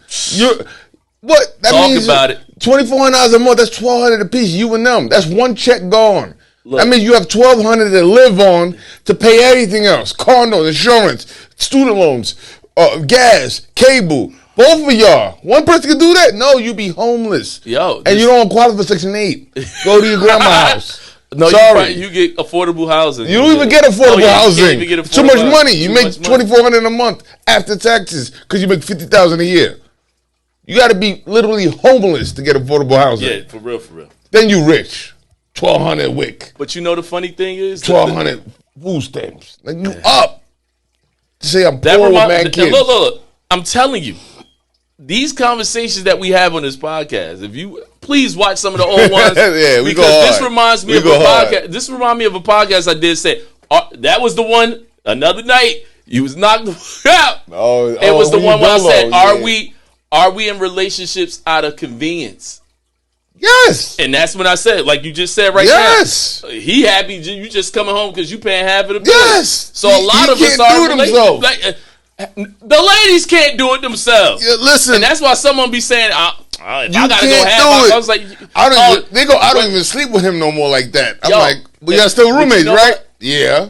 What that
Talk
means?
About it.
$2,400 a month. That's $1,200 a piece. You and them. That's one check gone.
Look,
that means you have $1,200 to live on to pay everything else: car notes, insurance, student loans, gas, cable. Both of y'all. One person can do that? No, you be homeless. And you don't qualify for Section 8. Go to your grandma's house.
No,
sorry.
You get affordable housing.
You don't even get affordable housing.
You get affordable
too much money. You make $2,400 a month after taxes because you make $50,000 a year. You got to be literally homeless to get affordable housing.
Yeah, for real.
Then you rich. $1,200 WIC.
But you know the funny thing is?
$1,200 food stamps. Like you up. To say I'm poor with mad kids.
Look. I'm telling you. These conversations that we have on this podcast, if you please watch some of the old ones, this reminds me of a podcast. This reminds me of a podcast I did say that was the one. Another night you was knocked out. It was the one where I said, "Are we in relationships out of convenience?"
Yes,
and that's when I said, like you just said right now. He happy you just coming home because you paying half of the bill.
Yes,
so a lot of us are in relationships. The ladies can't do it themselves.
Yeah, listen,
and that's why someone be saying, "I gotta go half." I was like,
I don't even sleep with him no more like that. I'm like, we are still roommates, right? Yeah.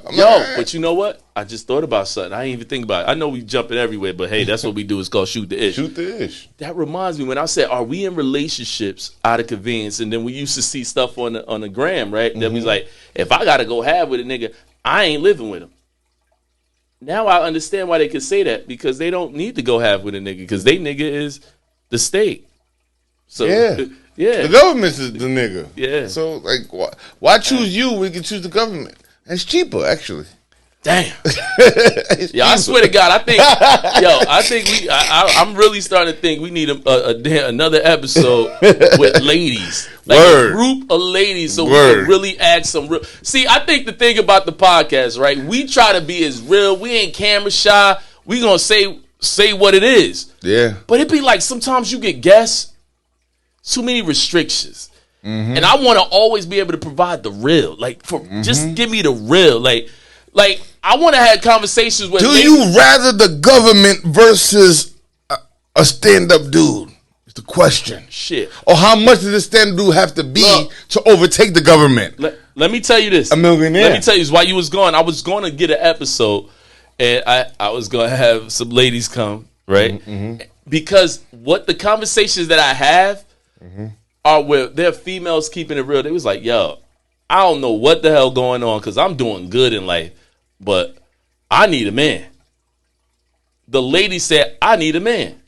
But you know what? I just thought about something. I didn't even think about it. I know we jumping everywhere, but hey, that's what we do. It's called shoot the ish.
Shoot the ish.
That reminds me when I said, "Are we in relationships out of convenience?" And then we used to see stuff on the gram, right? That was like, if I gotta go half with a nigga, I ain't living with him. Now I understand why they could say that because they don't need to go half with a nigga because they nigga is the state. So
yeah, the government is the nigga.
Yeah.
So like, why choose you when you can choose the government? It's cheaper, actually.
Damn. I swear to God, I'm really starting to think we need another episode with ladies. Like a group of ladies so we can really add some real. See, I think the thing about the podcast, right? We try to be as real. We ain't camera shy. We gonna say what it is.
Yeah.
But it be like sometimes you get guests, too many restrictions. Mm-hmm. And I want to always be able to provide the real. Like, just give me the real. Like I want to have conversations with.
Do you rather the government versus a stand-up dude? It's the question.
Shit.
Or how much does the stand-up dude have to be to overtake the government?
Let me tell you this.
A millionaire.
Let me tell you this. While you was gone, I was going to get an episode, and I was going to have some ladies come, right? Mm-hmm. Because what the conversations that I have are where there are females keeping it real. They was like, yo, I don't know what the hell going on because I'm doing good in life, but I need a man. The lady said, I need a man.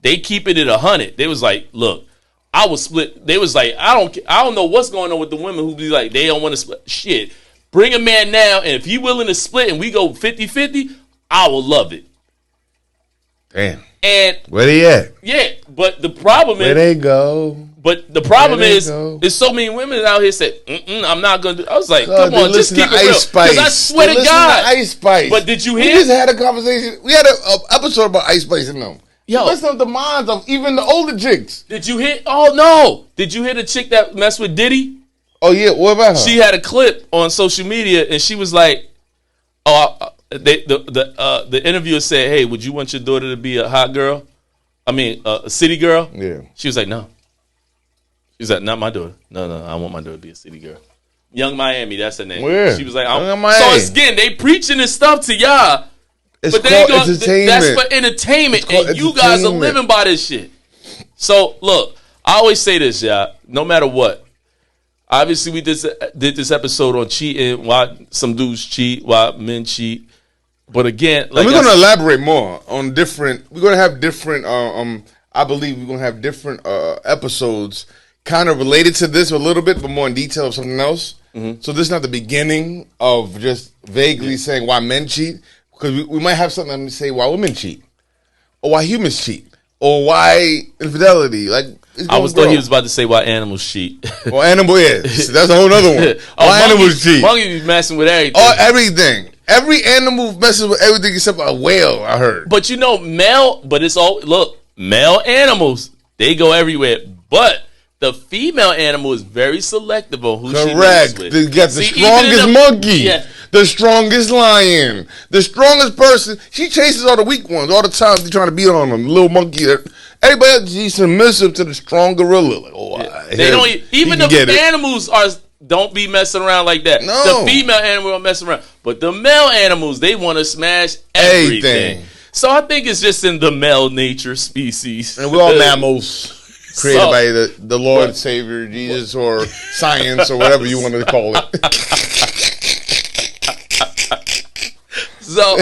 They keep it at 100. They was like, look, I was split. They was like, I don't know what's going on with the women who be like, they don't want to split. Shit, bring a man now, and if he willing to split and we go 50-50, I will love it.
Damn.
And
where they at?
Yeah, but the problem is
where they go.
But the problem is, there's so many women out here say, I'm not going to do. I was like, come on, just keep it real. Because I swear to God.
Ice Spice.
But did you hear?
We just had a conversation. We had an episode about Ice Spice and them.
Yo.
Listen to the minds of even the older chicks.
Did you hear? Oh, no. Did you hear the chick that messed with Diddy?
Oh yeah, what about her?
She had a clip on social media, and she was like, the interviewer said, "Hey, would you want your daughter to be a hot girl? I mean, a city girl?"
Yeah.
She was like, "No." She was like, "Not my daughter. No, I want my daughter to be a city girl." Young Miami, that's her name.
Where?
She was like,
Young
so
Miami.
it's, again, they preaching this stuff to y'all,
It's
but they
called
go,
entertainment.
that's for entertainment, and you guys are living by this shit. So look, I always say this, y'all. No matter what, obviously we did this episode on cheating, why some dudes cheat, why men cheat. But again, like
we're going to elaborate more on different. We're going to have different. I believe we're going to have different episodes, kind of related to this a little bit, but more in detail of something else. Mm-hmm. So this is not the beginning of just vaguely saying why men cheat, because we might have something to say why women cheat, or why humans cheat, or why infidelity. Like
I thought he was about to say why animals cheat.
Well, animal is. That's a whole other one. Why animals cheat?
Monkeys be messing with everything.
Oh, everything. Every animal messes with everything except a whale, I heard.
But you know, male animals, they go everywhere. But the female animal is very selective on who she lives with.
They got the strongest monkey, the strongest lion, the strongest person. She chases all the weak ones all the time. They're trying to beat on them. Little monkey. Everybody else, she's submissive to the strong gorilla. Like,
they don't even the animals don't be messing around like that.
No.
The female animal don't mess around, but the male animals, they want to smash everything. So I think it's just in the male nature species,
and we're all mammals. Created by the Lord, Savior, Jesus, or science, or whatever you want to call it.
So,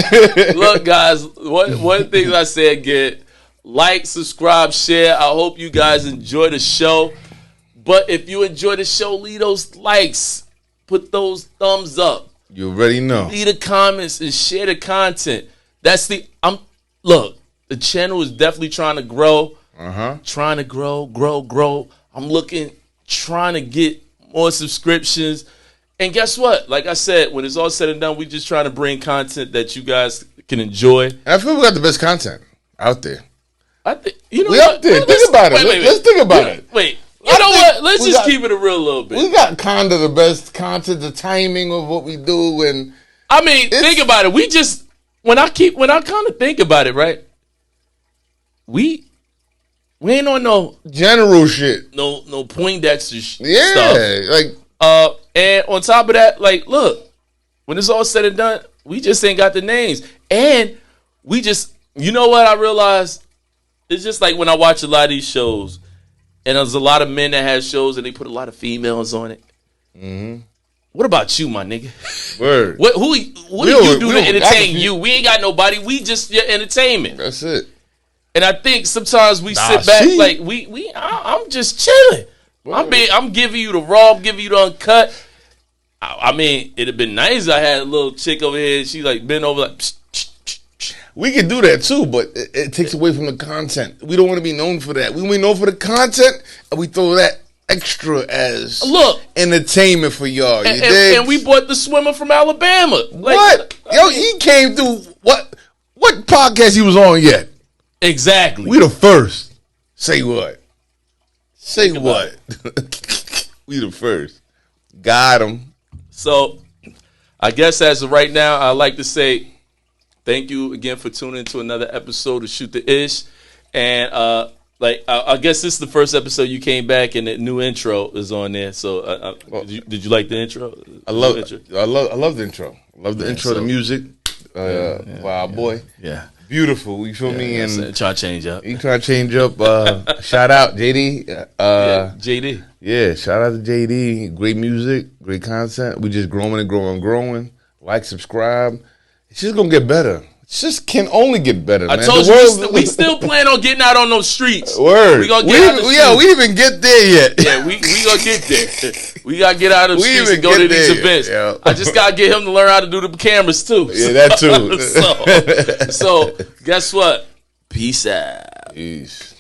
look, guys, one thing I said again, like, subscribe, share. I hope you guys enjoy the show. But if you enjoy the show, leave those likes. Put those thumbs up.
You already know.
Leave the comments and share the content. Look, the channel is definitely trying to grow. Trying to grow. I'm trying to get more subscriptions. And guess what? Like I said, when it's all said and done, we just trying to bring content that you guys can enjoy.
And I feel we got the best content out there.
I think we
out there. Think about it. Let's think about it.
Wait. You know what? Let's just keep it a real little bit.
We got kind of the best content, the timing of what we do, and
I mean, think about it. We just when I kind of think about it, right? We ain't on no
general shit.
No Poindexter stuff.
Like
and on top of that, like, look, when it's all said and done, we just ain't got the names. And we just, you know what I realized? It's just like when I watch a lot of these shows, and there's a lot of men that have shows and they put a lot of females on it. Mm-hmm. What about you, my nigga?
Word.
What do you do to entertain you? We ain't got nobody. We just your entertainment.
That's it.
And I think sometimes we sit back like I'm just chilling. I'm giving you the raw, I'm giving you the uncut. I mean, it'd have been nice if I had a little chick over here. She like been over like.
We can do that too, but it takes away from the content. We don't want to be known for that. We want to be known for the content, and we throw that extra as entertainment for y'all.
And we bought the swimmer from Alabama. Like,
what? He came through. What podcast he was on yet?
Exactly.
We the first. Say what? Say what? We the first. Got him.
So, I guess as of right now, I'd like to say thank you again for tuning into another episode of Shoot the Ish. And I guess this is the first episode you came back and the new intro is on there. So did you like the intro?
I love the intro. I love the intro, the music. Wow, boy.
Yeah.
Beautiful. You feel me?
And try to change up.
You try to change up. Shout out JD.
JD.
Yeah, shout out to JD. Great music, great content. We just growing and growing. Like, subscribe. It's just gonna get better. It just can only get better, man.
I told you we still plan on getting out on those streets.
Word.
We gonna get out the streets.
Yeah, we didn't even get there yet.
Yeah, we gonna get there. We gotta get out of the streets and go to these events.
Yeah.
I just gotta get him to learn how to do the cameras too.
Yeah, that too.
so guess what? Peace out.
Peace.